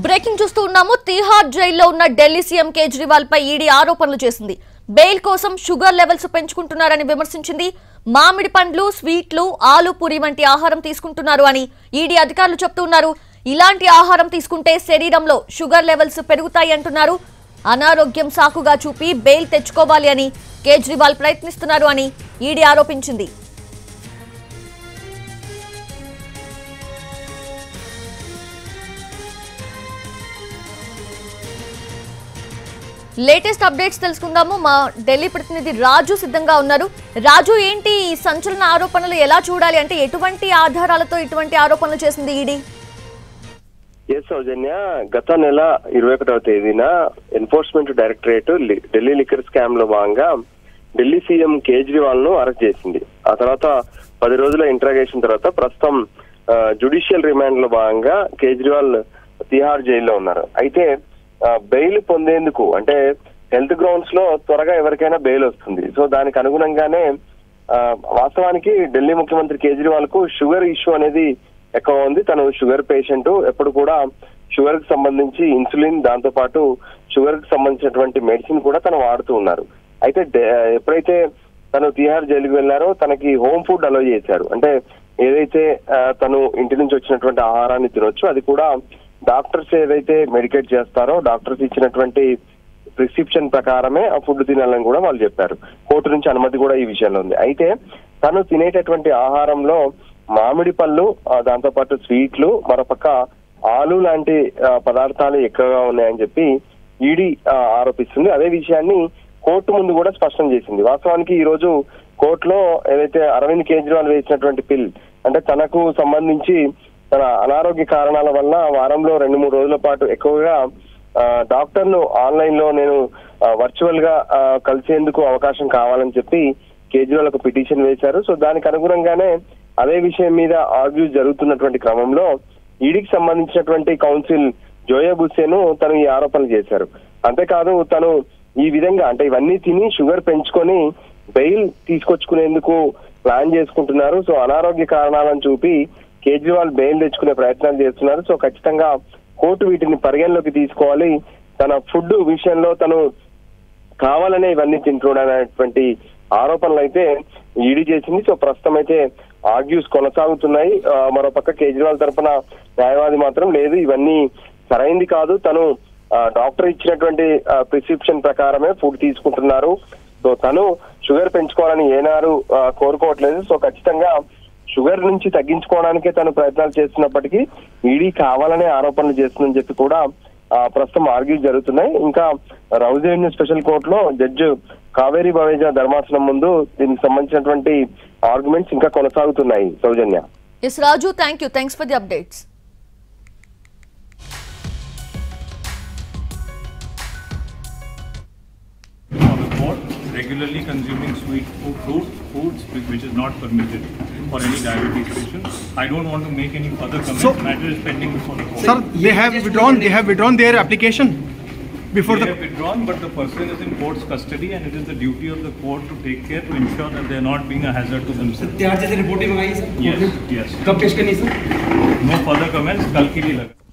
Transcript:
Breaking చూస్తూ ఉన్నాము. తిహార్ జైల్లో ఉన్న ఢిల్లీ సీఎం కేజ్రీవాల్ పై ఈడీ ఆరోపణలు చేసింది. బెయిల్ కోసం షుగర్ లెవెల్స్ పెంచుకుంటున్నారని విమర్శించింది. మామిడి పండ్లు, స్వీట్లు, ఆలు పూరి వంటి ఆహారం తీసుకుంటున్నారు అని ఈడీ అధికారులు చెప్తున్నారు. ఇలాంటి ఆహారం తీసుకుంటే శరీరంలో షుగర్ లెవెల్స్ పెరుగుతాయి అంటున్నారు. అనారోగ్యం సాకుగా చూపి బెయిల్ తెచ్చుకోవాలి అని కేజ్రీవాల్ ప్రయత్నిస్తున్నారు అని ఈడీ ఆరోపించింది. లేటెస్ట్ అప్డేట్స్ తెలుసుకుందాము. మా ఢిల్లీ ప్రతినిధి రాజు సిద్ధంగా ఉన్నారు. రాజు, ఏంటి ఈ సంచలన ఆరోపణలు ఎలా చూడాలి? అంటే ఎటువంటి ఆధారాలతో ఇటువంటి ఆరోపణలు చేసింది ఈడీ? సౌజన్య, గత నెల 21వ తేదీన enforcement directorate Delhi liquor scam లో భాగంగా ఢిల్లీ సీఎం కేజ్రీవాల్ ను అరెస్ట్ చేసింది. ఆ తర్వాత 10 రోజుల ఇంట్రాగేషన్ తర్వాత ప్రస్తుతం జ్యుడిషియల్ రిమాండ్ లో భాగంగా కేజ్రీవాల్ తిహార్ జైల్లో ఉన్నారు. అయితే బెయిల్ పొందేందుకు అంటే హెల్త్ గ్రౌండ్స్ లో త్వరగా ఎవరికైనా బెయిల్ వస్తుంది. సో దానికి అనుగుణంగానే వాస్తవానికి ఢిల్లీ ముఖ్యమంత్రి కేజ్రీవాల్ కు షుగర్ ఇష్యూ అనేది ఎక్కువ ఉంది. తను షుగర్ పేషెంట్, ఎప్పుడు కూడా షుగర్ కి సంబంధించి ఇన్సులిన్, దాంతో పాటు షుగర్ కి సంబంధించినటువంటి మెడిసిన్ కూడా తను వాడుతూ ఉన్నారు. అయితే ఎప్పుడైతే తను తిహార్ జైలుకి వెళ్లారో తనకి హోమ్ ఫుడ్ అలో చేశారు. అంటే ఏదైతే తను ఇంటి నుంచి వచ్చినటువంటి ఆహారాన్ని తినొచ్చు, అది కూడా డాక్టర్స్ ఏదైతే మెడికేట్ చేస్తారో డాక్టర్స్ ఇచ్చినటువంటి ప్రిస్క్రిప్షన్ ప్రకారమే ఆ ఫుడ్ తినాలని కూడా వాళ్ళు చెప్పారు. కోర్టు నుంచి అనుమతి కూడా ఈ విషయంలో ఉంది. అయితే తను తినేటటువంటి ఆహారంలో మామిడి పళ్ళు, దాంతో పాటు స్వీట్లు, మరోపక్క ఆలు లాంటి పదార్థాలు ఎక్కువగా ఉన్నాయని చెప్పి ఈడీ ఆరోపిస్తుంది. అదే విషయాన్ని కోర్టు ముందు కూడా స్పష్టం చేసింది. వాస్తవానికి ఈ రోజు కోర్టులో ఏదైతే అరవింద్ కేజ్రీవాల్ వేసినటువంటి పిల్, అంటే తనకు సంబంధించి తన అనారోగ్య కారణాల వల్ల వారంలో 2-3 రోజుల పాటు ఎక్కువగా డాక్టర్ ను ఆన్లైన్ లో నేను వర్చువల్ గా కలిసేందుకు అవకాశం కావాలని చెప్పి కేజ్రీవాల్ ఒక పిటిషన్ వేశారు. సో దానికి అనుగుణంగానే అదే విషయం మీద ఆర్గ్యూ జరుగుతున్నటువంటి క్రమంలో ఈడీకి సంబంధించినటువంటి కౌన్సిల్ జోయా బుస్సేను తను ఈ ఆరోపణలు చేశారు. అంతేకాదు తను ఈ విధంగా అంటే ఇవన్నీ తిని షుగర్ పెంచుకొని బెయిల్ తీసుకొచ్చుకునేందుకు ప్లాన్ చేసుకుంటున్నారు. సో అనారోగ్య కారణాలను చూపి కేజ్రీవాల్ బెయిల్ తెచ్చుకునే ప్రయత్నాలు చేస్తున్నారు. సో ఖచ్చితంగా కోర్టు వీటిని పరిగణలోకి తీసుకోవాలి. తన ఫుడ్ విషయంలో తను కావాలనే ఇవన్నీ తింటున్నాడనేటువంటి ఆరోపణలు అయితే ఈడీ చేసింది. సో ప్రస్తుతం అయితే ఆర్గ్యూస్ కొనసాగుతున్నాయి. మరోపక్క కేజ్రీవాల్ తరఫున న్యాయవాది మాత్రం లేదు, ఇవన్నీ సరైంది కాదు, తను డాక్టర్ ఇచ్చినటువంటి ప్రిస్క్రిప్షన్ ప్రకారమే ఫుడ్ తీసుకుంటున్నారు. సో తను షుగర్ పెంచుకోవాలని ఏనారు కోరుకోవట్లేదు. సో ఖచ్చితంగా షుగర్ నుంచి తగ్గించుకోవడానికే తను ప్రయత్నాలు చేస్తున్నప్పటికీ ఈడీ కావాలనే ఆరోపణలు చేస్తుందని చెప్పి కూడా ప్రస్తుతం ఆర్గ్యూ జరుగుతున్నాయి. ఇంకా రౌజ్ రెవెన్యూ స్పెషల్ కోర్టులో జడ్జి కావేరీ బవేజా ధర్మాసనం ముందు దీనికి సంబంధించినటువంటి ఆర్గ్యుమెంట్స్ ఇంకా కొనసాగుతున్నాయి. Soujanya. S Raju, thanks for the updates. Regularly consuming sweet foods which is not permitted for any diabetes patient. I don't want to make any further comments. So, matter is pending before the court. Sir, they have withdrawn their application before they have withdrawn, but the person is in court's custody and it is the duty of the court to take care to ensure that they are not being a hazard to themselves. त्यार जैसे report मंगाई sir? Yes. कब पेश करनी sir? No further comments. कल के लिए लगा.